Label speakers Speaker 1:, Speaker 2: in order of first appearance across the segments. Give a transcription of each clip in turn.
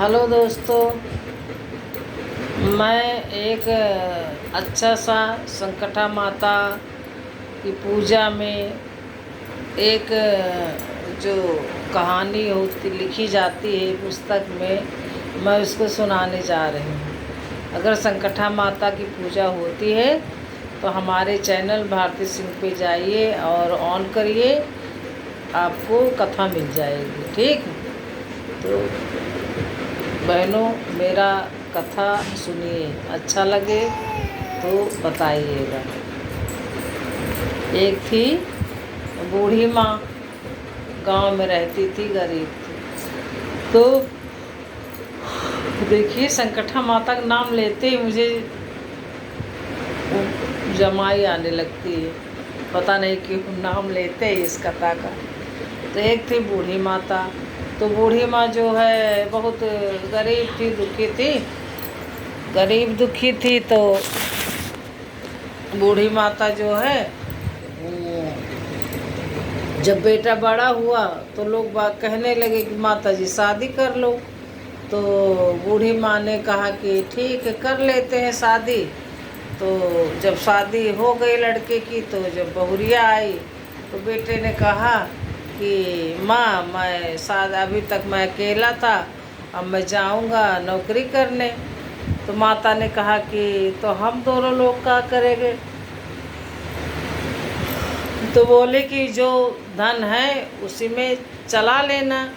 Speaker 1: Hello दोस्तों, मैं एक अच्छा सा संकटा माता की पूजा में एक जो कहानी होती लिखी जाती है पुस्तक में, मैं उसको सुनाने जा रही हूँ। अगर संकटा माता की पूजा होती है तो हमारे चैनल भारती सिंह पे जाइए और ऑन करिए, आपको कथा मिल जाएगी। ठीक, तो बहनों मेरा कथा सुनिए, अच्छा लगे तो बताइएगा। एक थी बूढ़ी माँ, गांव में रहती थी, गरीब थी। तो देखिए, संकटा माता का नाम लेते ही मुझे जमाई आने लगती है, पता नहीं क्यों नाम लेते ही इस कथा का। तो एक थी बूढ़ी माता। तो बूढ़ी माँ जो है बहुत गरीब थी, दुखी थी, गरीब दुखी थी। तो बूढ़ी माता जो है जब बेटा बड़ा हुआ तो लोग बात कहने लगे कि माता जी शादी कर लो। तो बूढ़ी माँ ने कहा कि ठीक है, कर लेते हैं शादी। तो जब शादी हो गई लड़के की, तो जब बहुरिया आई तो बेटे ने कहा कि माँ, मैं शादी अभी तक मैं अकेला था, अब मैं जाऊँगा नौकरी करने। तो माता ने कहा कि तो हम दोनों लोग क्या करेंगे। तो बोले कि जो धन है उसी में चला लेना,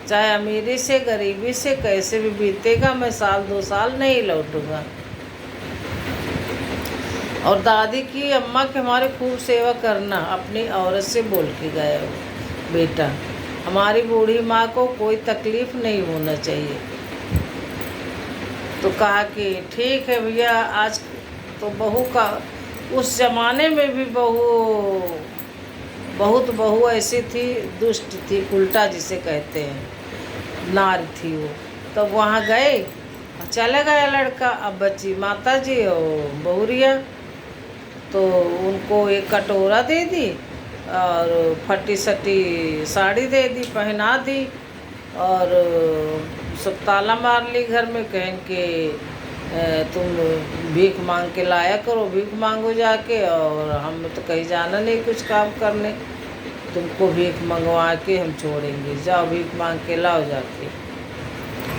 Speaker 1: चाहे अमीरी से गरीबी से कैसे भी बीतेगा, मैं साल 2 साल नहीं लौटूंगा। और दादी की अम्मा के हमारे खूब सेवा करना, अपनी औरत से बोल के गया वो बेटा, हमारी बूढ़ी माँ को कोई तकलीफ़ नहीं होना चाहिए। तो कहा कि ठीक है भैया। आज तो बहू का, उस ज़माने में भी बहुत बहू ऐसी थी, दुष्ट थी, उल्टा जिसे कहते हैं, नार थी वो। तब वहाँ गए, चले गया लड़का, अब बची माता जी और बहुरिया। तो उनको एक कटोरा दे दी और फटी सटी साड़ी दे दी, पहना दी, और सब ताला मार ली घर में, कहन के तुम भीख मांग के लाया करो, भीख मांगो जाके, और हम तो कहीं जाना नहीं कुछ काम करने, तुमको भीख मंगवा के हम छोड़ेंगे, जाओ भीख मांग के लाओ जाके।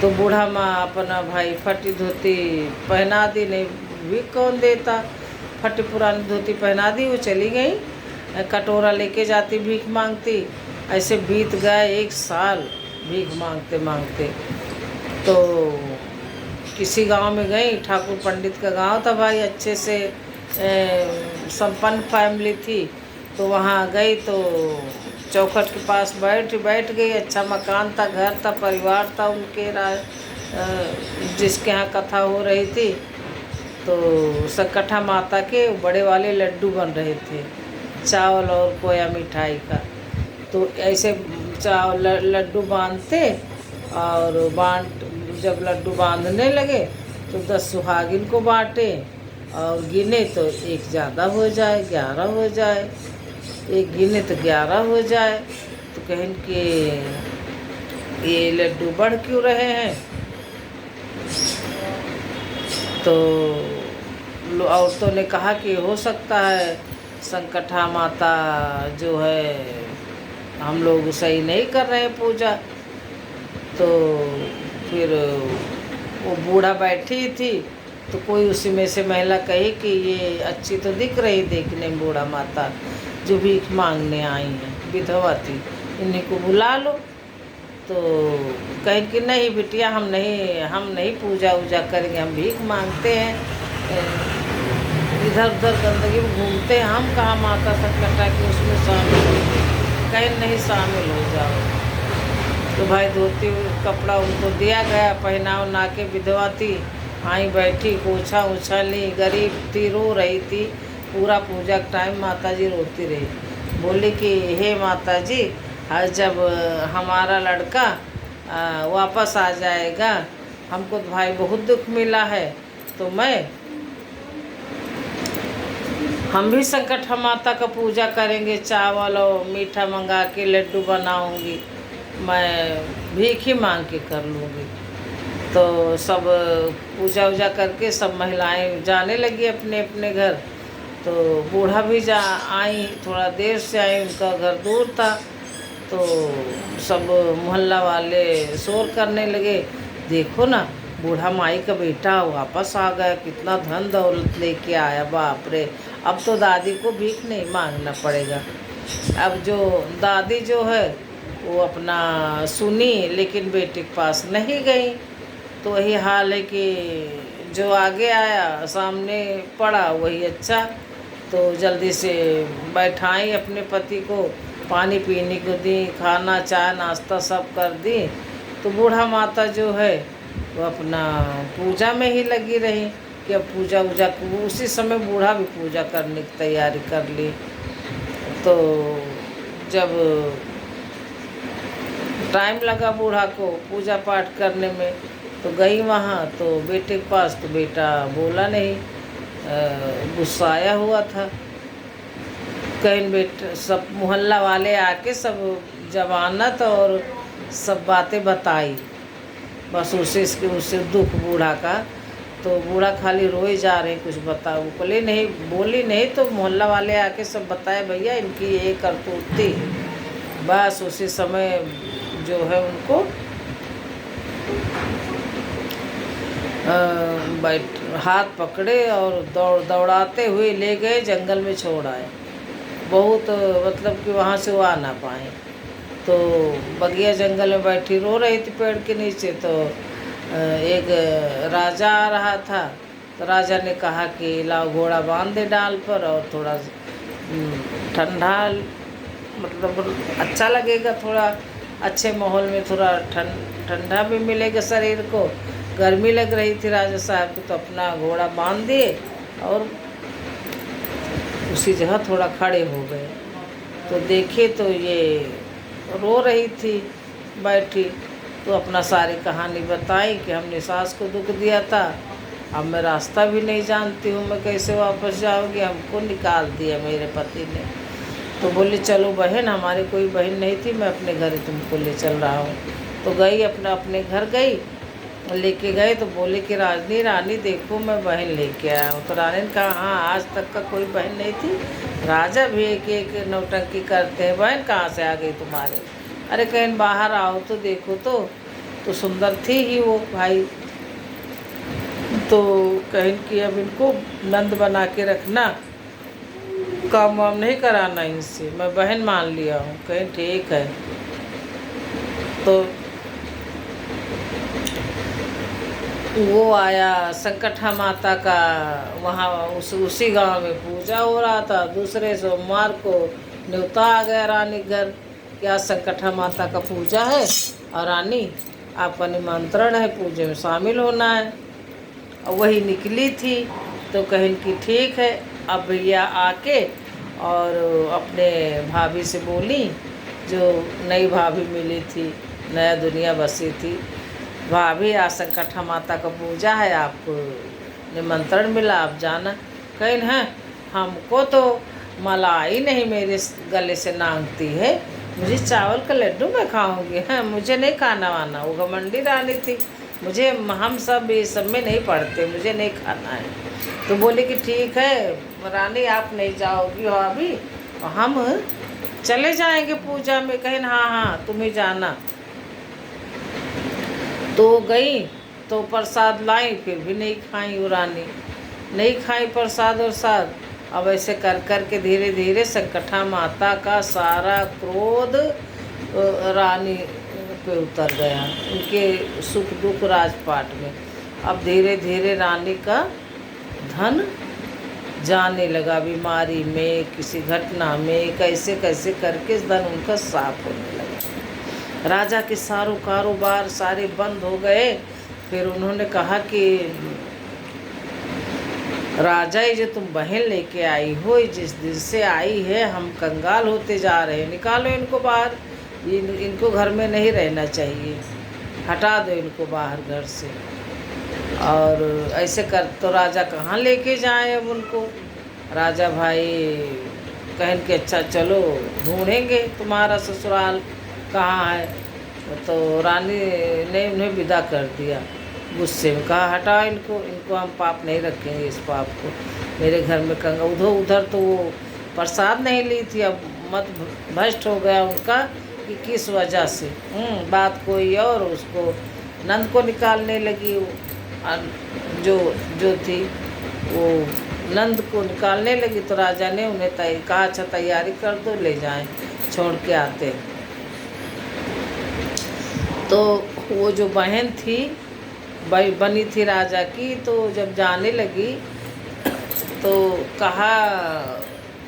Speaker 1: तो बूढ़ा माँ अपना भाई फटी धोती पहना दी, नहीं भीख कौन देता, फटी पुरानी धोती पहना दी, वो चली गई, कटोरा लेके जाती भीख मांगती। ऐसे बीत गए 1 साल भीख मांगते मांगते। तो किसी गांव में गई, ठाकुर पंडित का गांव था भाई, अच्छे से संपन्न फैमिली थी। तो वहाँ गई तो चौखट के पास बैठ गई। अच्छा मकान था, घर था, परिवार था उनके, जिसके यहाँ कथा हो रही थी। तो संकटा माता के बड़े वाले लड्डू बन रहे थे, चावल और खोया मिठाई का। तो ऐसे लड्डू बांधते, और जब लड्डू बांधने लगे तो 10 सुहागिन को बांटे, और गिने तो एक ज़्यादा हो जाए, 11 हो जाए, एक गिने तो 11 हो जाए। तो कहन कि ये लड्डू बढ़ क्यों रहे हैं। तो औरतों ने कहा कि हो सकता है संकटा माता जो है हम लोग सही नहीं कर रहे हैं पूजा। तो फिर वो बूढ़ा बैठी थी, तो कोई उसी में से महिला कही कि ये अच्छी तो दिख रही देखने में बूढ़ा माता, जो भीख मांगने आई हैं, विधवा थी, इन्हीं को बुला लो। तो कहें कि नहीं बिटिया, हम नहीं पूजा वूजा करेंगे, हम भीख मांगते हैं, इधर उधर गंदगी में घूमते हैं, हम कहाँ माता संकटा की उसमें शामिल होंगे। कहीं नहीं शामिल हो जाओ। तो भाई धोती कपड़ा उनको दिया गया, पहना उना के, विधवा थी, आई बैठी, पोछा उछा ली, गरीब थी, रो रही थी पूरा पूजा का टाइम। माता जी रोती रही, बोली कि हे माता जी, जब हमारा लड़का वापस आ जाएगा, हमको तो भाई बहुत दुख मिला है, तो हम भी संकटा माता का पूजा करेंगे, चावल और मीठा मंगा के लड्डू बनाऊंगी, मैं भीख ही मांग के कर लूँगी। तो सब पूजा वूजा करके सब महिलाएं जाने लगी अपने अपने घर। तो बूढ़ा भी जा आई, थोड़ा देर से आई, उनका घर दूर था। तो सब मोहल्ला वाले शोर करने लगे, देखो ना बूढ़ा माई का बेटा वापस आ गया, कितना धन दौलत लेके आया, बाप रे। अब तो दादी को भीख नहीं मांगना पड़ेगा। अब जो दादी जो है वो अपना सुनी, लेकिन बेटे के पास नहीं गई। तो वही हाल है कि जो आगे आया सामने पड़ा वही अच्छा। तो जल्दी से बैठाई अपने पति को, पानी पीने को दी, खाना चाय नाश्ता सब कर दी। तो बूढ़ा माता जो है वो अपना पूजा में ही लगी रही कि अब पूजा वूजा। उसी समय बूढ़ा भी पूजा करने की तैयारी कर ली। तो जब टाइम लगा बूढ़ा को पूजा पाठ करने में, तो गई वहाँ तो बेटे के पास, तो बेटा बोला नहीं, गुस्साया हुआ था। कहीं बेटा सब मोहल्ला वाले आके सब जवानत और सब बातें बताई, बस उससे दुख बूढ़ा का। तो बूढ़ा खाली रोए जा रहे, कुछ बता बोले नहीं, बोली नहीं। तो मोहल्ला वाले आके सब बताए, भैया इनकी ये करतूत थी। बस उसी समय जो है उनको हाथ पकड़े और दौड़ाते हुए ले गए, जंगल में छोड़ आए। बहुत मतलब कि वहाँ से वो आ ना पाए। तो बगिया जंगल में बैठी रो रही थी पेड़ के नीचे। तो एक राजा आ रहा था। तो राजा ने कहा कि लाओ घोड़ा बांध दे डाल पर, और थोड़ा ठंडा मतलब अच्छा लगेगा, थोड़ा अच्छे माहौल में थोड़ा ठंडा भी मिलेगा शरीर को। गर्मी लग रही थी राजा साहब को। तो अपना घोड़ा बांध दिए और उसी जगह थोड़ा खड़े हो गए। तो देखे तो ये रो रही थी बैठी। तो अपना सारी कहानी बताई कि हमने सास को दुख दिया था, अब मैं रास्ता भी नहीं जानती हूँ, मैं कैसे वापस जाऊँगी, हमको निकाल दिया मेरे पति ने। तो बोली चलो बहन, हमारे कोई बहन नहीं थी, मैं अपने घर तुमको ले चल रहा हूँ। तो गई अपने घर गई, लेके गए। तो बोले कि रानी देखो मैं बहन लेके आया हूँ। तो रानी ने कहा हाँ, आज तक का कोई बहन नहीं थी। राजा भी एक नौटंकी करते हैं, बहन कहाँ से आ गई तुम्हारे? अरे कहीं बाहर आओ तो देखो तो सुंदर थी ही वो भाई। तो कहीं कि अब इनको नंद बना के रखना, काम वाम नहीं कराना इनसे, मैं बहन मान लिया हूँ। कहीं ठीक है। तो वो आया संकटा माता का, वहाँ उसी गांव में पूजा हो रहा था। दूसरे सोमवार को न्योता आ गया रानी घर कि आज संकटा माता का पूजा है और रानी आपका निमंत्रण है, पूजे में शामिल होना है। और वही निकली थी। तो कहीं कि ठीक है। अब भैया आके और अपने भाभी से बोली, जो नई भाभी मिली थी, नया दुनिया बसी थी, भाभी आज संकटा माता का पूजा है, आपको निमंत्रण मिला, आप जाना। कहीं है हमको तो मलाई नहीं मेरे गले से नांगती है, मुझे चावल का लड्डू मैं खाऊंगी, हाँ मुझे नहीं खाना वाना। वो घमंडी रानी थी, मुझे हम सब ये सब में नहीं पढ़ते, मुझे नहीं खाना है। तो बोले कि ठीक है रानी, आप नहीं जाओगी अभी, हम चले जाएंगे पूजा में। कहीं हाँ तुम्हें जाना। तो गई तो प्रसाद लाई, फिर भी नहीं खाई वो रानी, नहीं खाई प्रसाद और साथ। अब ऐसे कर कर के धीरे धीरे संकटा माता का सारा क्रोध रानी पे उतर गया, उनके सुख दुख राजपाट में। अब धीरे धीरे रानी का धन जाने लगा, बीमारी में, किसी घटना में, कैसे कैसे करके धन उनका साफ होने लगा। राजा के सारों कारोबार सारे बंद हो गए। फिर उन्होंने कहा कि राजा ये जो तुम बहन लेके आई हो, जिस दिन से आई है हम कंगाल होते जा रहे हैं, निकालो इनको बाहर, इनको घर में नहीं रहना चाहिए, हटा दो इनको बाहर घर से। और ऐसे कर तो राजा कहाँ लेके जाए अब उनको। राजा भाई कहन के अच्छा चलो ढूंढेंगे तुम्हारा ससुराल कहाँ है। तो रानी ने उन्हें विदा कर दिया। गुस्से में कहा हटाओ इनको, इनको हम पाप नहीं रखेंगे, इस पाप को मेरे घर में कंगा। उधर उधर तो वो प्रसाद नहीं ली थी, अब मत भ्रष्ट हो गया उनका कि किस वजह से। बात कोई और, उसको नंद को निकालने लगी वो, जो जो थी वो नंद को निकालने लगी। तो राजा ने उन्हें कहा अच्छा तैयारी कर दो, ले जाएं, छोड़ के आते। तो वो जो बहन थी बनी थी राजा की, तो जब जाने लगी तो कहा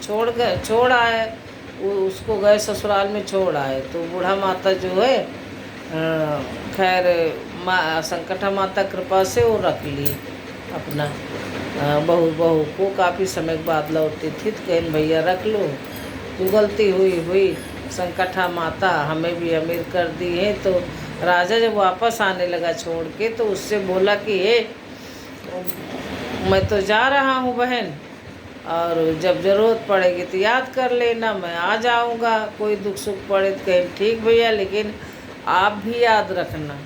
Speaker 1: छोड़ आए, वो उसको गए ससुराल में छोड़ आए। तो बूढ़ा माता जो है खैर संकटा माता कृपा से वो रख ली अपना बहू को। काफ़ी समय के बाद लौटी थी तो कहें भैया रख लो, तो गलती हुई संकटा माता हमें भी अमीर कर दी है। तो राजा जब वापस आने लगा छोड़ के, तो उससे बोला कि हे मैं तो जा रहा हूँ बहन, और जब ज़रूरत पड़ेगी तो याद कर लेना, मैं आ जाऊँगा, कोई दुख सुख पड़े तो कहें ठीक भैया, लेकिन आप भी याद रखना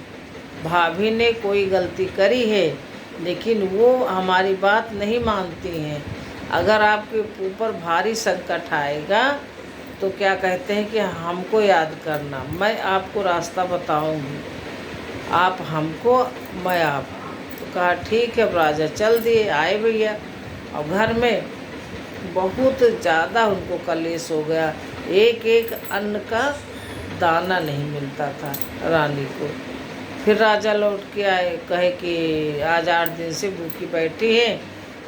Speaker 1: भाभी ने कोई गलती करी है, लेकिन वो हमारी बात नहीं मानती हैं। अगर आपके ऊपर भारी संकट आएगा तो क्या कहते हैं कि हमको याद करना, मैं आपको रास्ता बताऊंगी, आप हमको मैं आपको। तो कहा ठीक है। राजा चल दिए, आए भैया। और घर में बहुत ज़्यादा उनको कलेश हो गया, एक एक अन्न का दाना नहीं मिलता था रानी को। फिर राजा लौट के आए, कहे कि आज 8 दिन से भूखी बैठी है,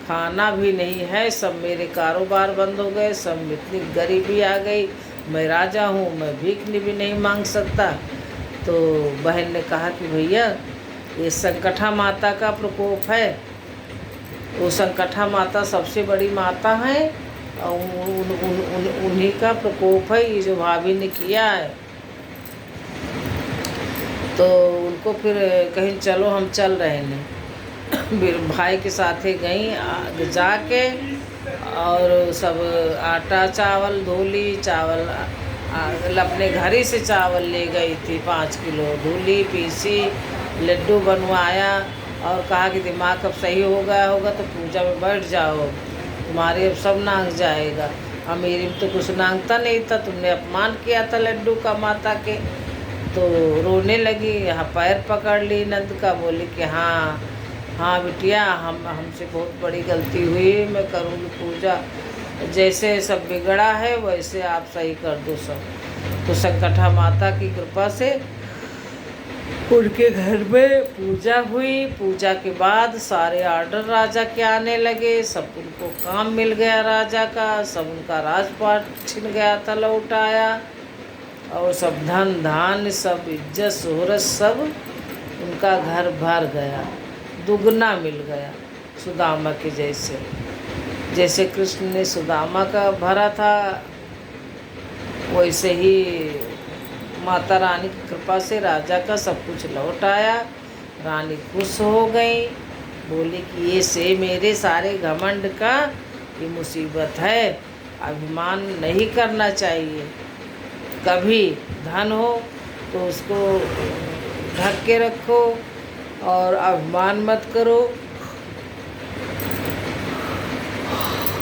Speaker 1: खाना भी नहीं है, सब मेरे कारोबार बंद हो गए, सब इतनी गरीबी आ गई, मैं राजा हूँ, मैं भीख भी नहीं मांग सकता। तो बहन ने कहा कि भैया ये संकटा माता का प्रकोप है, वो संकटा माता सबसे बड़ी माता है, और उन्हीं का प्रकोप है ये जो भाभी ने किया है। तो उनको फिर कहीं चलो हम चल रहे हैं, भाई के साथ ही गई जाके, और सब आटा चावल धोली, चावल अपने घर ही से चावल ले गई थी, 5 किलो धुली पीसी, लड्डू बनवाया, और कहा कि दिमाग अब सही हो गया होगा तो पूजा में बैठ जाओ, तुम्हारे अब सब नांग जाएगा। और मेरी तो कुछ नांगता नहीं था, तुमने अपमान किया था लड्डू का माता के। तो रोने लगी, यहाँ पैर पकड़ ली नंद का, बोली कि हाँ बिटिया, हमसे बहुत बड़ी गलती हुई, मैं करूँगी पूजा, जैसे सब बिगड़ा है वैसे आप सही कर दो सब। तो संकटा माता की कृपा से उनके घर में पूजा हुई। पूजा के बाद सारे आर्डर राजा के आने लगे, सब उनको काम मिल गया राजा का, सब उनका राजपाट छिन गया था, लौट आया, और सब धन धान्य, सब इज्जत शोहरत, सब उनका घर भर गया, दुगना मिल गया सुदामा के जैसे। जैसे कृष्ण ने सुदामा का भरा था, वैसे ही माता रानी की कृपा से राजा का सब कुछ लौट आया। रानी खुश हो गई, बोली कि ये से मेरे सारे घमंड का ये मुसीबत है, अभिमान नहीं करना चाहिए। कभी धन हो तो उसको ढक के रखो और अभिमान मत करो,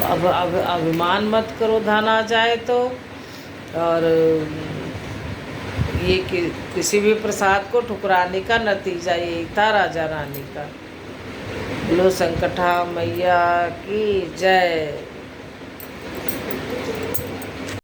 Speaker 1: अब अभिमान मत करो धन आ जाए तो। और ये किसी भी प्रसाद को ठुकराने का नतीजा यही था राजा रानी का। बोलो संकटा मैया की जय।